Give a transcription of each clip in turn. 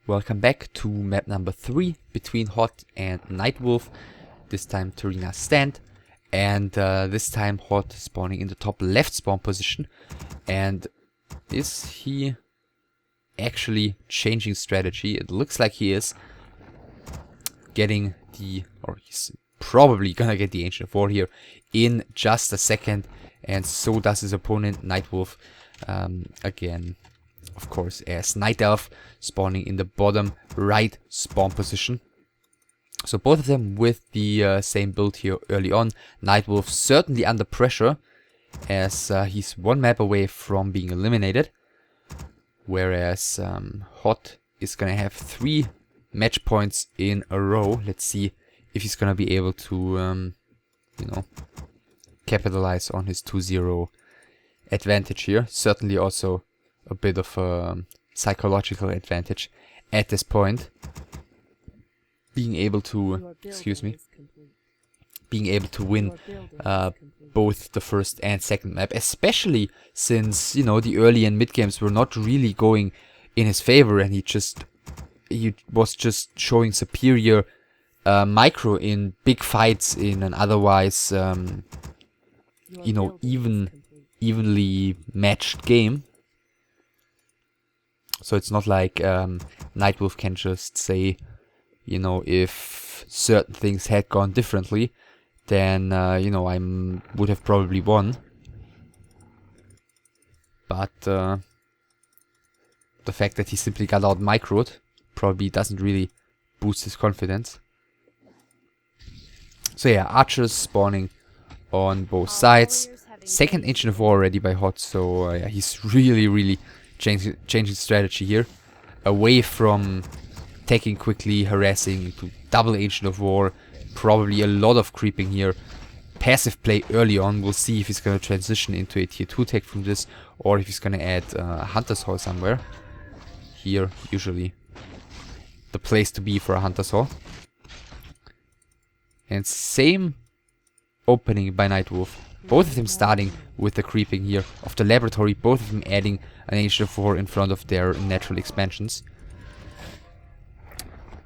Welcome back to map number 3 between HoT and NightWolf. This time Tarina stand, and this time HoT spawning in the top left spawn position. And is he actually changing strategy? It looks like he is getting or he's probably gonna get the Ancient of War here in just a second, and so does his opponent NightWolf. Again, of course, as NightWolf spawning in the bottom right spawn position. So both of them with the same build here early on. NightWolf certainly under pressure, as he's one map away from being eliminated, whereas HoT is gonna have 3 match points in a row. Let's see if he's gonna be able to you know, capitalize on his 2-0 advantage here. Certainly also a bit of a psychological advantage at this point, being able to win both the first and second map, especially since, you know, the early and mid games were not really going in his favor, and he was just showing superior micro in big fights in an otherwise you know, evenly matched game. So it's not like NightWolf can just say, you know, if certain things had gone differently, then, you know, I would have probably won. But the fact that he simply got out microed probably doesn't really boost his confidence. So yeah, archers spawning on both sides. Second Ancient of War already by HoT, so yeah, he's really changing strategy here, away from attacking quickly, harassing, to double Ancient of War, probably a lot of creeping here, passive play early on. We'll see if he's gonna transition into a tier 2 tech from this, or if he's gonna add Hunter's Hall somewhere. Here, usually the place to be for a Hunter's Hall. And same opening by NightWolf. Both of them starting with the creeping here of the laboratory, both of them adding an Ancient of War in front of their natural expansions.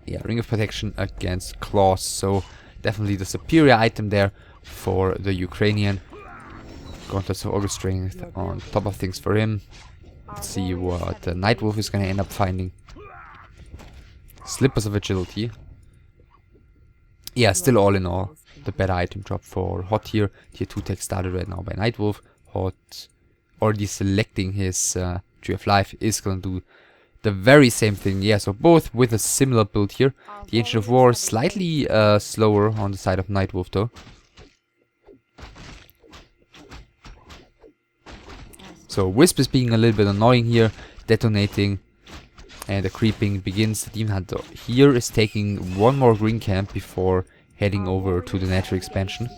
Yeah, Ring of Protection against Claws, so definitely the superior item there for the Ukrainian. Gauntlets of August Strength on top of things for him. Let's see what the NightWolf is going to end up finding. Slippers of Agility. Yeah, still all in all, the better item drop for HoT here. Tier 2 tech started right now by NightWolf. HoT already selecting his Tree of Life is gonna do the very same thing. Yeah, so both with a similar build here. The Ancient of War slightly slower on the side of NightWolf though. So Wisp is being a little bit annoying here, detonating, and the creeping begins. The Demon Hunter here is taking one more green camp before heading over to the natural expansion.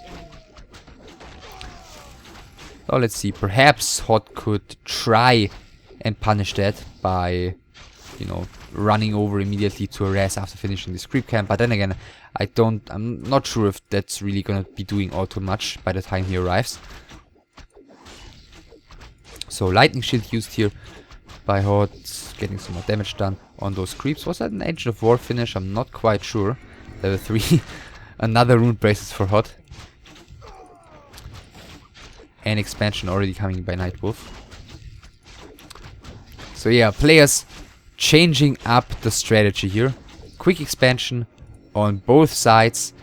So let's see, perhaps HoT could try and punish that by, you know, running over immediately to harass after finishing this creep camp. But then again, I'm not sure if that's really gonna be doing all too much by the time he arrives. So lightning shield used here by HoT, getting some more damage done on those creeps. Was that an Ancient of War finish? I'm not quite sure. Level 3. Another rune braces for HoT. And expansion already coming by NightWolf. So yeah, players changing up the strategy here. Quick expansion on both sides.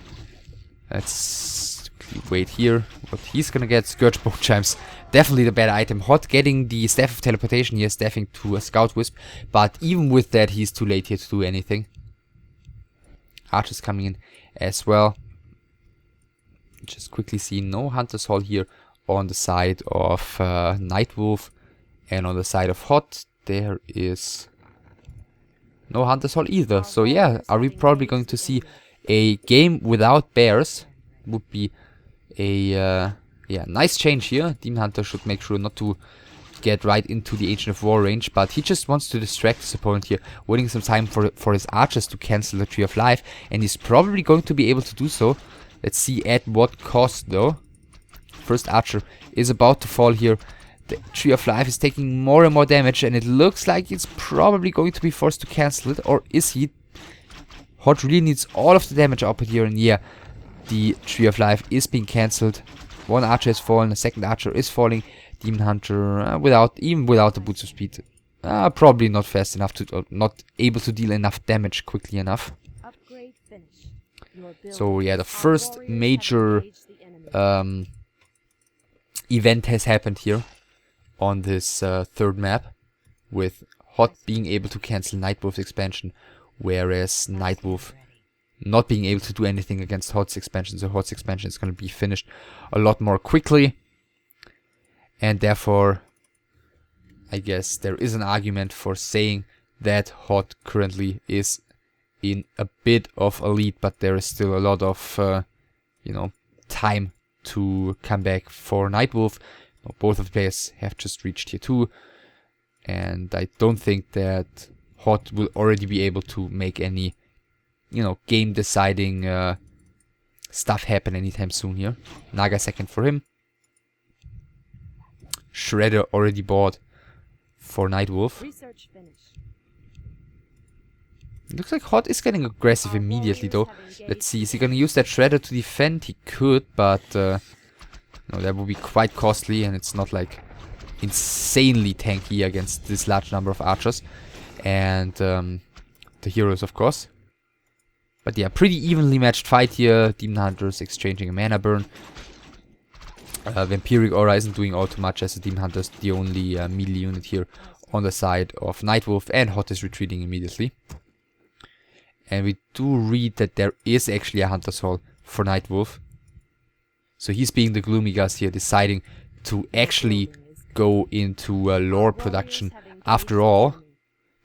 Let's wait here. What he's gonna get. Scourge Bone Chimes. Definitely the better item. HoT getting the Staff of Teleportation here, staffing to a Scout Wisp. But even with that, he's too late here to do anything. Archers coming in as well. Just quickly see no Hunter's Hall here on the side of NightWolf, and on the side of HoT there is no Hunter's Hall either. So yeah, are we probably going to see a game without bears? Would be a yeah, nice change here. Demon Hunter should make sure not to get right into the Ancient of War range, but he just wants to distract his opponent here, waiting some time for his archers to cancel the Tree of Life, and he's probably going to be able to do so. Let's see at what cost though. First archer is about to fall here. The Tree of Life is taking more and more damage, and it looks like it's probably going to be forced to cancel it. Or is he? HoT really needs all of the damage output here, and yeah, the Tree of Life is being cancelled. One archer has fallen, the second archer is falling. Demon Hunter, even without the boots of speed, probably not fast enough to, not able to deal enough damage quickly enough. So yeah, the first major event has happened here on this third map, with HoT being able to cancel NightWolf's expansion, whereas NightWolf not being able to do anything against HoT's expansion. So HoT's expansion is going to be finished a lot more quickly, and therefore I guess there is an argument for saying that HoT currently is in a bit of a lead, but there is still a lot of you know, time to come back for NightWolf. Both of the players have just reached tier 2, and I don't think that HoT will already be able to make any, you know, game deciding stuff happen anytime soon here. Naga second for him. Shredder already bought for NightWolf. Looks like HoT is getting aggressive immediately though. Let's see, is he gonna use that Shredder to defend? He could, but no, that would be quite costly, and it's not like insanely tanky against this large number of archers. And the heroes, of course. But yeah, pretty evenly matched fight here. Demon Hunters exchanging a mana burn. Vampiric Aura isn't doing all too much, as the Demon Hunter is the only melee unit here on the side of NightWolf, and HoT is retreating immediately. And we do read that there is actually a Hunter's Hall for NightWolf. So he's being the Gloomy Gus here, deciding to actually go into lore production after all.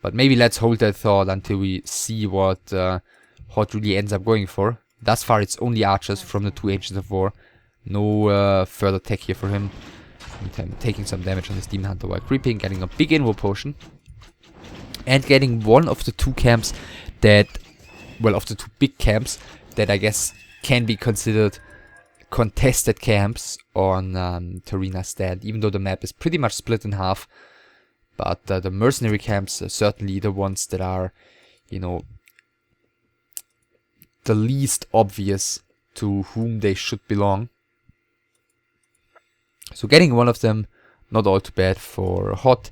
But maybe let's hold that thought until we see what HoT really ends up going for. Thus far it's only archers from the two Agents of War. No further tech here for him. Meantime, taking some damage on this Demon Hunter while creeping, getting a big invo potion. And getting one of the two camps that, well, of the two big camps that I guess can be considered contested camps on Tarina Stand, even though the map is pretty much split in half. But the mercenary camps are certainly the ones that are, you know, the least obvious to whom they should belong. So getting one of them, not all too bad for HoT,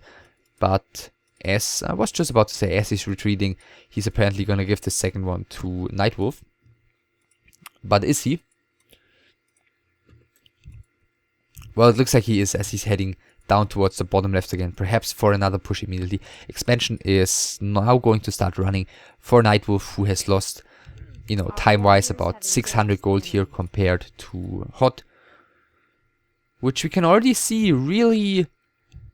but as I was just about to say, as he's retreating, he's apparently gonna give the second one to NightWolf. But is he? Well, it looks like he is, as he's heading down towards the bottom left again, perhaps for another push immediately. Expansion is now going to start running for NightWolf, who has lost, you know, time-wise about 600 gold here compared to HoT, which we can already see really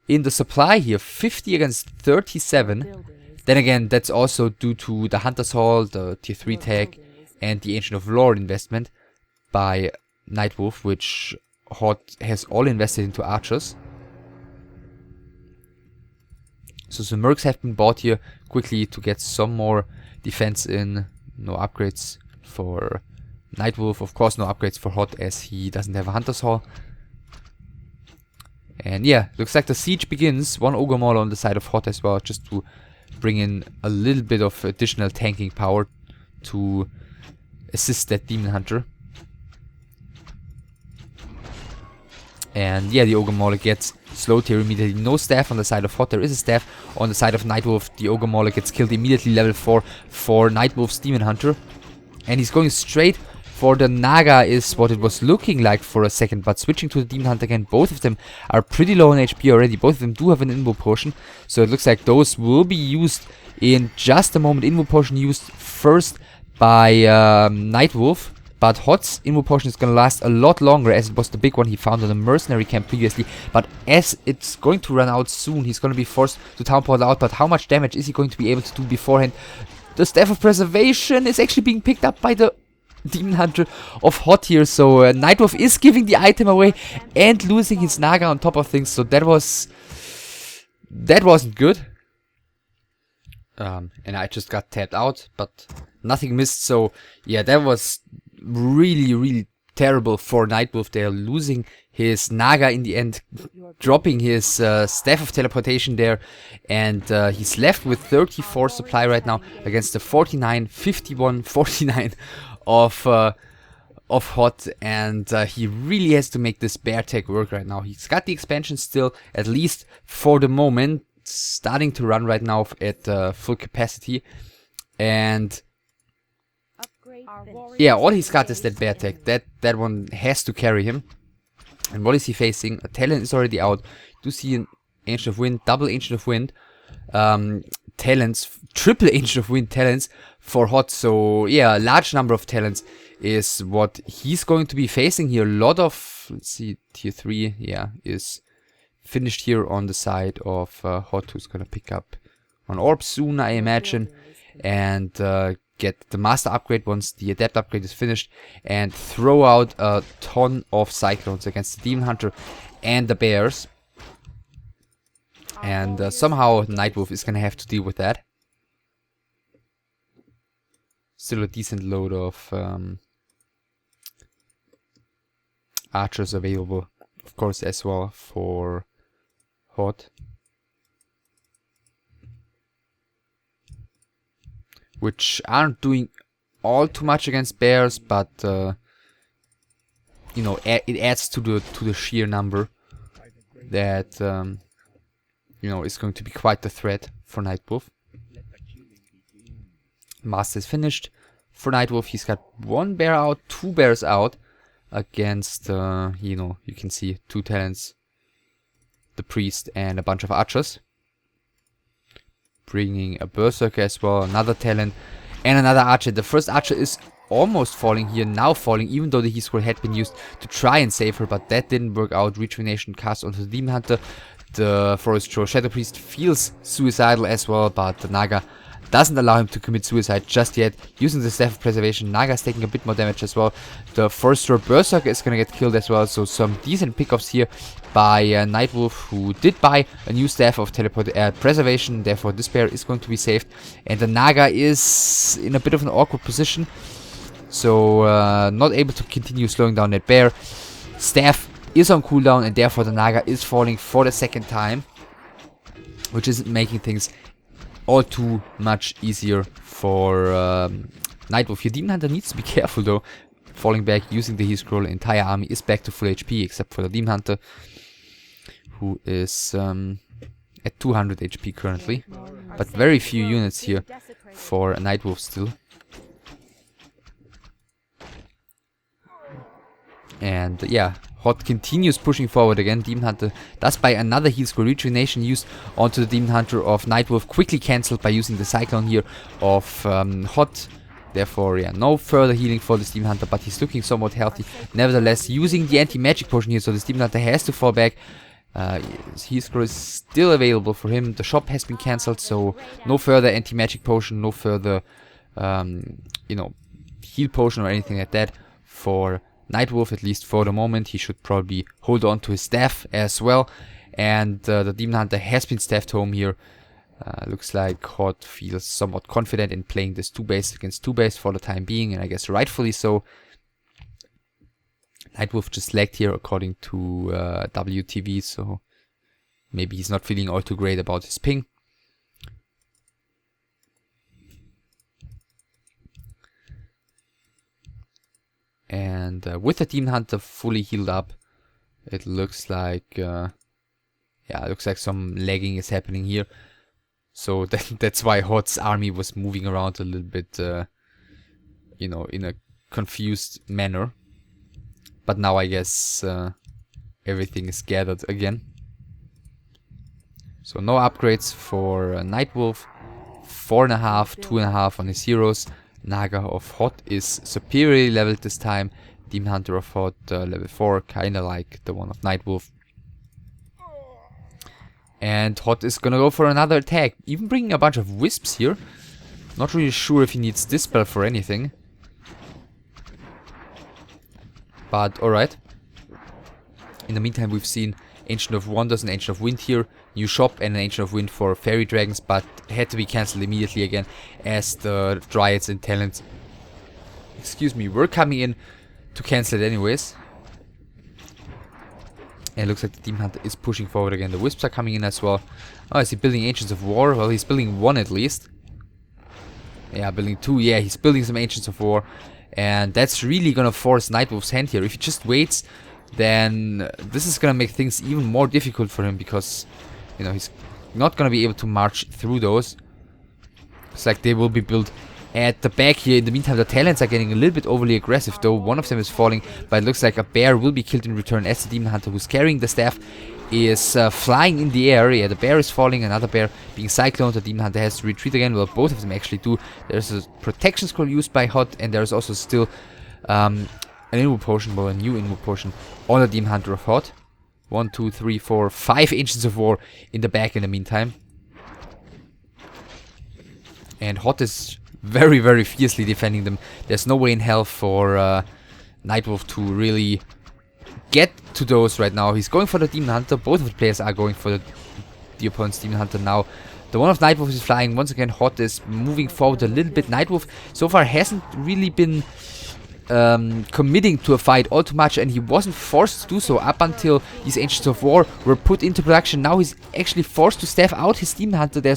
in the supply here, 50 against 37. Then again, that's also due to the Hunter's Hall, the tier 3 tag, and the Ancient of Lore investment by NightWolf, which HoT has all invested into archers. So some mercs have been bought here quickly to get some more defense in. No upgrades for NightWolf, of course no upgrades for HoT, as he doesn't have a Hunter's Hall. And yeah, looks like the siege begins. One Ogre Mauler on the side of HoT as well, just to bring in a little bit of additional tanking power to assist that Demon Hunter. And yeah, the Ogre Mauler gets slowed here immediately. No staff on the side of HoT. There is a staff on the side of NightWolf. The Ogre Mauler gets killed immediately, level 4 for NightWolf's Demon Hunter. And he's going straight for the Naga, is what it was looking like for a second. But switching to the Demon Hunter again, both of them are pretty low on HP already. Both of them do have an Invo Potion. So it looks like those will be used in just a moment. Invo Potion used first by NightWolf. But HoT's Invo Potion is going to last a lot longer, as it was the big one he found on the mercenary camp previously. But as it's going to run out soon, he's going to be forced to town portal out. But how much damage is he going to be able to do beforehand? The Staff of Preservation is actually being picked up by the Demon Hunter of HoT here. So NightWolf is giving the item away and losing his Naga on top of things. So that wasn't good. And I just got tapped out, but nothing missed. So yeah, that was really terrible for NightWolf. They're losing his Naga in the end, dropping his Staff of Teleportation there, and he's left with 34 supply right now against the 49, 51, 49 of HoT, and he really has to make this bear tech work right now. He's got the expansion still, at least for the moment, starting to run right now at full capacity, and yeah, all he's got is that bear tech. That one has to carry him. And what is he facing? A Talon is already out. You do see an Ancient of Wind, double Ancient of Wind, talents, triple Ancient of Wind talents for HoT. So yeah, a large number of talents is what he's going to be facing here. A lot of, let's see, tier 3, yeah, is finished here on the side of HoT, who's gonna pick up an orb soon, I imagine, and get the master upgrade once the adept upgrade is finished, and throw out a ton of cyclones against the demon hunter and the bears. And somehow NightWolf is gonna have to deal with that. Still a decent load of archers available, of course, as well for HoT, which aren't doing all too much against bears, but you know, it adds to the sheer number that you know, is going to be quite the threat for NightWolf. Master is finished for NightWolf. He's got one bear out, two bears out against you know, you can see 2 talents, the priest, and a bunch of archers. Bringing a berserker as well, another talent, and another archer. The first archer is almost falling here, now falling, even though the heat scroll had been used to try and save her, but that didn't work out. Rejuvenation cast onto the demon hunter. The forest troll shadow priest feels suicidal as well, but the Naga doesn't allow him to commit suicide just yet. Using the staff of preservation, Naga's taking a bit more damage as well. The forest troll berserker is gonna get killed as well, so some decent pickups here by NightWolf, who did buy a new staff of preservation. Therefore this bear is going to be saved, and the Naga is in a bit of an awkward position, so not able to continue slowing down that bear. Staff is on cooldown, and therefore the Naga is falling for the second time, which isn't making things all too much easier for NightWolf. Your demon hunter needs to be careful though, falling back, using the heal scroll. Entire army is back to full HP except for the demon hunter, who is at 200 HP currently, but very few units here for a NightWolf still. And yeah, HoT continues pushing forward again. Demon Hunter does buy another heal scroll. Rejuvenation used onto the Demon Hunter of NightWolf, quickly cancelled by using the Cyclone here of HoT. Therefore, yeah, no further healing for this Demon Hunter, but he's looking somewhat healthy. Nevertheless, using the anti-magic potion here, so this Demon Hunter has to fall back. His heal scroll is still available for him. The shop has been cancelled, so no further anti-magic potion, no further, you know, heal potion or anything like that for NightWolf, at least for the moment. He should probably hold on to his staff as well. And the Demon Hunter has been staffed home here. Looks like HoT feels somewhat confident in playing this 2-base against 2-base for the time being, and I guess rightfully so. NightWolf just lagged here according to WTV, so maybe he's not feeling all too great about his ping. And with the Demon Hunter fully healed up, it looks like yeah, it looks like some lagging is happening here. So that's why HoT's army was moving around a little bit, you know, in a confused manner. But now I guess everything is gathered again. So no upgrades for NightWolf. 4.5, 2.5 on his heroes. Naga of HoT is superiorly leveled this time. Demon Hunter of HoT level 4, kinda like the one of NightWolf. And HoT is gonna go for another attack, even bringing a bunch of wisps here. Not really sure if he needs this spell for anything. But alright. In the meantime, we've seen Ancient of Wonders and Ancient of Wind here. New shop and an Ancient of Wind for Fairy Dragons, but had to be cancelled immediately again as the Dryads and Talents, excuse me, were coming in to cancel it anyways. And it looks like the Demon Hunter is pushing forward again. The Wisps are coming in as well. Oh, is he building Ancients of War? Well, he's building one at least. Yeah, building two. Yeah, he's building some Ancients of War. And that's really gonna force NightWolf's hand here. If he just waits, then this is gonna make things even more difficult for him, because, you know, he's not gonna be able to march through those. It's like they will be built at the back here. In the meantime, the Talons are getting a little bit overly aggressive, though. One of them is falling, but it looks like a bear will be killed in return, as the Demon Hunter, who's carrying the staff, is flying in the air. Yeah, the bear is falling, another bear being cycloned. The Demon Hunter has to retreat again. Well, both of them actually do. There's a protection scroll used by HoT, and there's also still an inmove potion, well, a new inmove potion on the Demon Hunter of HoT. 1, 2, 3, 4, 5 Ancients of War in the back in the meantime. And HoT is very, very fiercely defending them. There's no way in hell for NightWolf to really get to those right now. He's going for the Demon Hunter. Both of the players are going for the opponent's Demon Hunter now. The one of NightWolf is flying. Once again, HoT is moving forward a little bit. NightWolf so far hasn't really been committing to a fight all too much, and he wasn't forced to do so up until these Ancients of War were put into production. Now he's actually forced to staff out his Demon Hunter. There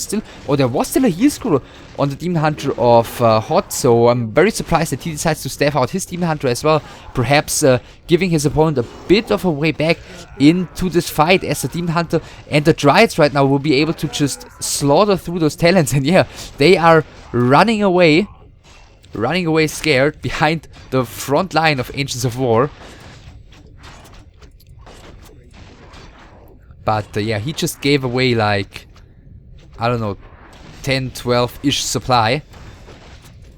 was still a heal scroll on the Demon Hunter of HoT, so I'm very surprised that he decides to staff out his Demon Hunter as well, perhaps giving his opponent a bit of a way back into this fight, as the Demon Hunter and the Dryads right now will be able to just slaughter through those Talons. And yeah, they are running away scared behind the front line of Ancients of War. But yeah, he just gave away like, I don't know, 10, 12-ish supply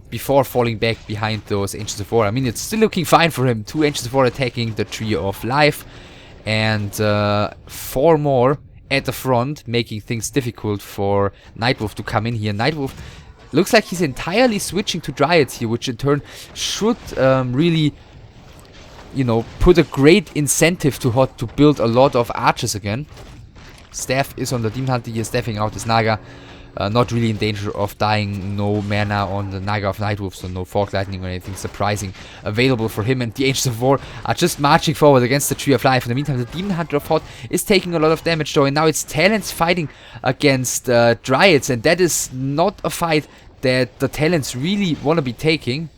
before falling back behind those Ancients of War. I mean, it's still looking fine for him. 2 Ancients of War attacking the Tree of Life, and 4 more at the front, making things difficult for NightWolf to come in here. NightWolf looks like he's entirely switching to Dryads here, which in turn should really, you know, put a great incentive to HoT to build a lot of archers again. Staff is on the Demon Hunter here, staffing out his Naga. Not really in danger of dying. No mana on the Naga of NightWolf, so no Fog Lightning or anything surprising available for him. And the Ancients of War are just marching forward against the Tree of Life. In the meantime, the Demon Hunter of HoT is taking a lot of damage though, and now it's Talons fighting against Dryads, and that is not a fight that the Talons really want to be taking.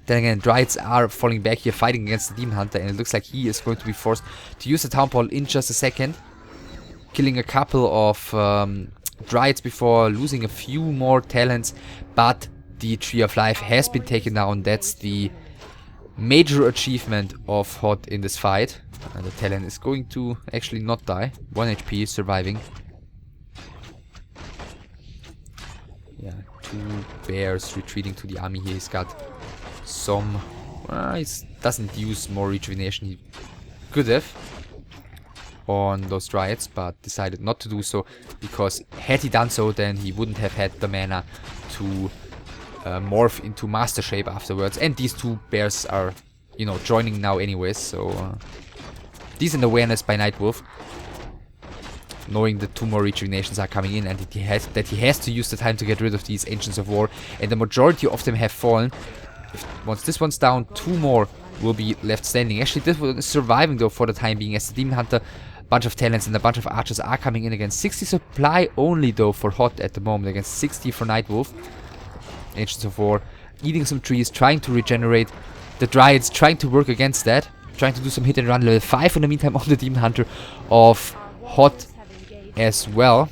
Then again, Dryads are falling back here, fighting against the Demon Hunter, and it looks like he is going to be forced to use the Town Hall in just a second, killing a couple of Dryads before losing a few more Talons. But the Tree of Life has been taken down. That's the major achievement of HoT in this fight. And the Talon is going to actually not die. 1 HP, surviving. Yeah, 2 bears retreating to the army here. He's got some... he doesn't use more rejuvenation. He could have on those Dryads, but decided not to do so, because had he done so, then he wouldn't have had the mana to morph into Master Shape afterwards. And these 2 bears are, you know, joining now anyways, so decent awareness by NightWolf, knowing that 2 more rejuvenations are coming in, and that he has to use the time to get rid of these Ancients of War, and the majority of them have fallen. Once this one's down, 2 more will be left standing. Actually, this one is surviving though for the time being, as the Demon Hunter, bunch of Talons and a bunch of archers are coming in again. 60 supply only though for HoT at the moment, against 60 for NightWolf. Ancients of War eating some trees, trying to regenerate. The Dryads trying to work against that, trying to do some hit and run. Level 5 in the meantime on the Demon Hunter of HoT as well.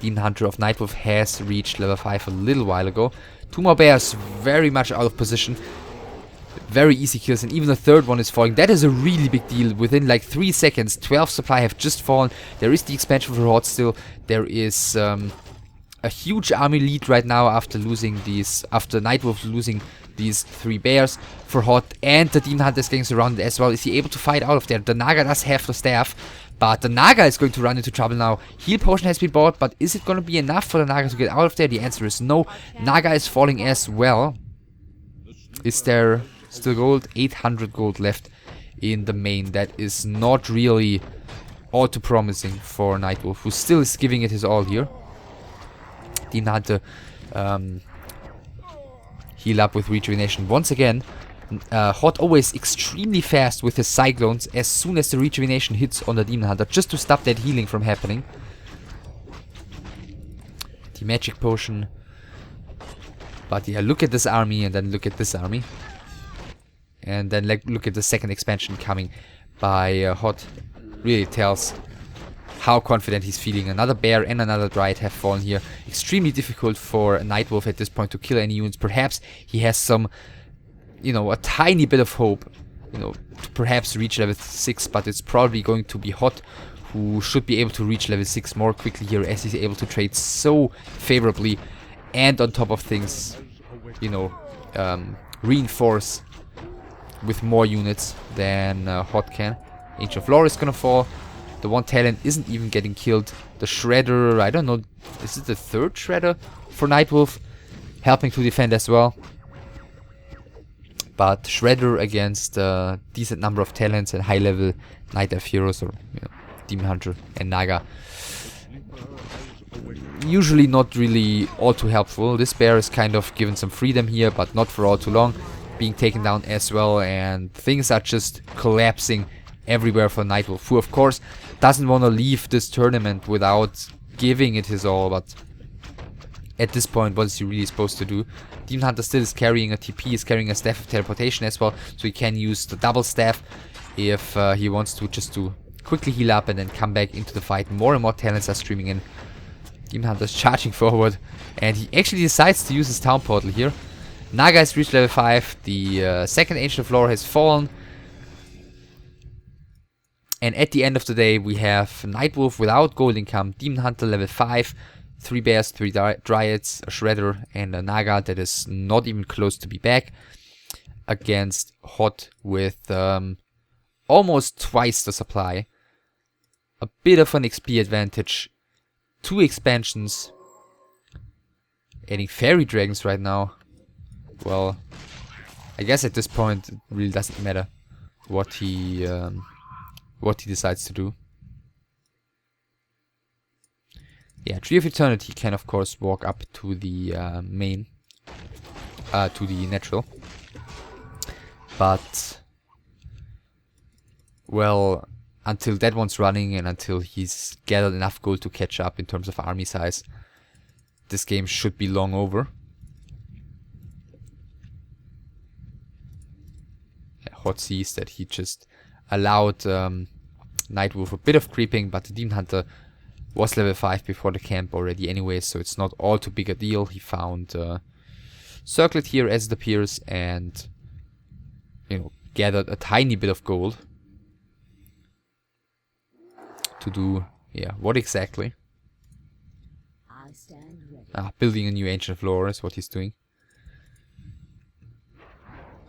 Demon Hunter of NightWolf has reached level 5 a little while ago. 2 more bears, very much out of position. Very easy kills, and even the 3rd one is falling. That is a really big deal. Within like 3 seconds, 12 supply have just fallen. There is the expansion for HoT still. There is a huge army lead right now after losing these, after NightWolf losing these 3 bears for HoT, and the Demon Hunter is getting surrounded as well. Is he able to fight out of there? The Naga does have the staff, but the Naga is going to run into trouble now. Heal potion has been bought, but is it going to be enough for the Naga to get out of there? The answer is no. Naga is falling as well. Is there still gold? 800 gold left in the main. That is not really all too promising for NightWolf, who still is giving it his all here. Demon Hunter heal up with rejuvenation once again. HoT always extremely fast with his cyclones as soon as the rejuvenation hits on the Demon Hunter, just to stop that healing from happening. The magic potion. But yeah, look at this army and then look at this army. And then look at the second expansion coming by HoT. Really tells how confident he's feeling. Another bear and another dryad have fallen here. Extremely difficult for NightWolf at this point to kill any units. Perhaps he has some, you know, a tiny bit of hope, you know, to perhaps reach level 6, but it's probably going to be HoT who should be able to reach level 6 more quickly here, as he's able to trade so favorably, and on top of things, you know, reinforce with more units than HoT can. Age of Lore is gonna fall. The one talent isn't even getting killed. The Shredder, I don't know, is it the third Shredder for NightWolf? Helping to defend as well. But Shredder against a decent number of talents and high level Night Elf heroes, or you know, Demon Hunter and Naga. Usually not really all too helpful. This bear is kind of given some freedom here, but not for all too long. Being taken down as well, and things are just collapsing everywhere for NightWolf, who of course doesn't want to leave this tournament without giving it his all, but at this point, what is he really supposed to do? Demon Hunter still is carrying a TP, is carrying a Staff of Teleportation as well, so he can use the double staff if he wants to, just to quickly heal up and then come back into the fight. More and more talents are streaming in. Demon Hunter is charging forward, and he actually decides to use his town portal here. Naga has reached level 5, the second Ancient of Lore has fallen. And at the end of the day, we have NightWolf without gold income, Demon Hunter level 5, 3 bears, 3 dryads, a Shredder, and a Naga that is not even close to be back, against HoT with almost twice the supply. A bit of an XP advantage. 2 expansions. Adding fairy dragons right now. Well, I guess at this point it really doesn't matter what he decides to do. Yeah, Tree of Eternity can of course walk up to the to the natural. But, well, until that one's running and until he's gathered enough gold to catch up in terms of army size, this game should be long over. Yeah, HoT sees that he just allowed NightWolf a bit of creeping, but the Demon Hunter was level 5 before the camp already anyway, so it's not all too big a deal. He found Circlet here as it appears, and, you know, gathered a tiny bit of gold. To do, yeah, what exactly? Building a new Ancient of Lore is what he's doing.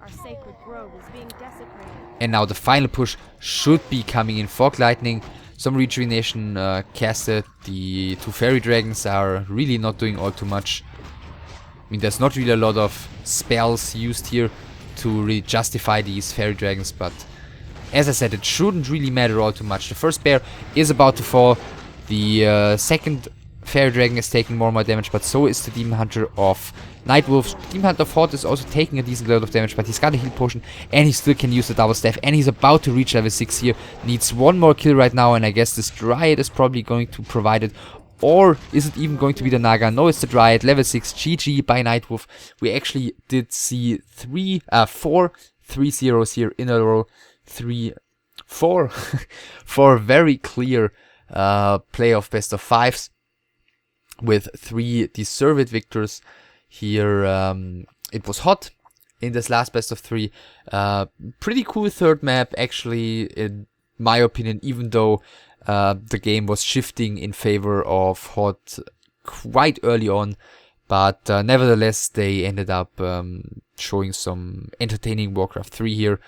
Our sacred grove is being desecrated. And now the final push should be coming in. Fog Lightning, some rejuvenation casted. The 2 fairy dragons are really not doing all too much. I mean, there's not really a lot of spells used here to really justify these fairy dragons, but as I said, it shouldn't really matter all too much. The first bear is about to fall. The second fairy dragon is taking more and more damage, but so is the Demon Hunter of NightWolf. Demon Hunter of HoT is also taking a decent load of damage, but he's got a heal potion, and he still can use the double staff, and he's about to reach level 6 here. Needs one more kill right now, and I guess this Dryad is probably going to provide it. Or is it even going to be the Naga? No, it's the Dryad, level 6, GG by NightWolf. We actually did see 4 3-0s here in a row. 4 very clear playoff best of 5s with 3 deserved victors. Here it was HoT in this last best of 3. Pretty cool third map actually, in my opinion, even though the game was shifting in favor of HoT quite early on, but nevertheless they ended up showing some entertaining Warcraft 3 here.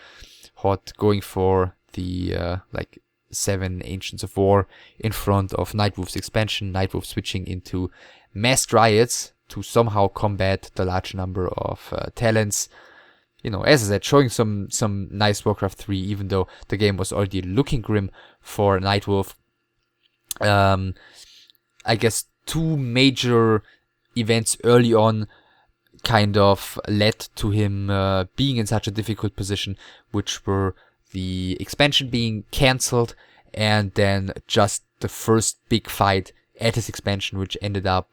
HoT going for the like 7 Ancients of War in front of NightWolf's expansion. NightWolf switching into Mass Dryads to somehow combat the large number of talents. You know, as I said, showing some nice Warcraft 3, even though the game was already looking grim for NightWolf. I guess 2 major events early on kind of led to him being in such a difficult position, which were the expansion being cancelled and then just the first big fight at his expansion, which ended up,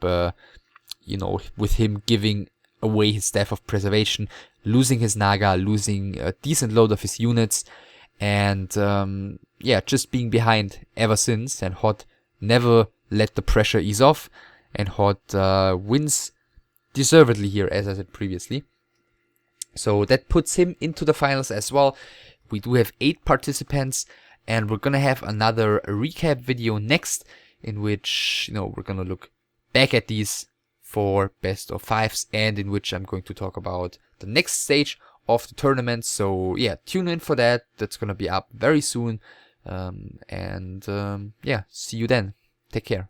you know, with him giving away his Staff of Preservation, losing his Naga, losing a decent load of his units, and yeah, just being behind ever since. And HoT never let the pressure ease off, and HoT wins deservedly here, as I said previously. So that puts him into the finals as well. We do have 8 participants, and we're gonna have another recap video next, in which, you know, we're gonna look back at these 4 best of 5s, and in which I'm going to talk about the next stage of the tournament. So yeah, tune in for that. That's gonna be up very soon. Yeah, see you then. Take care.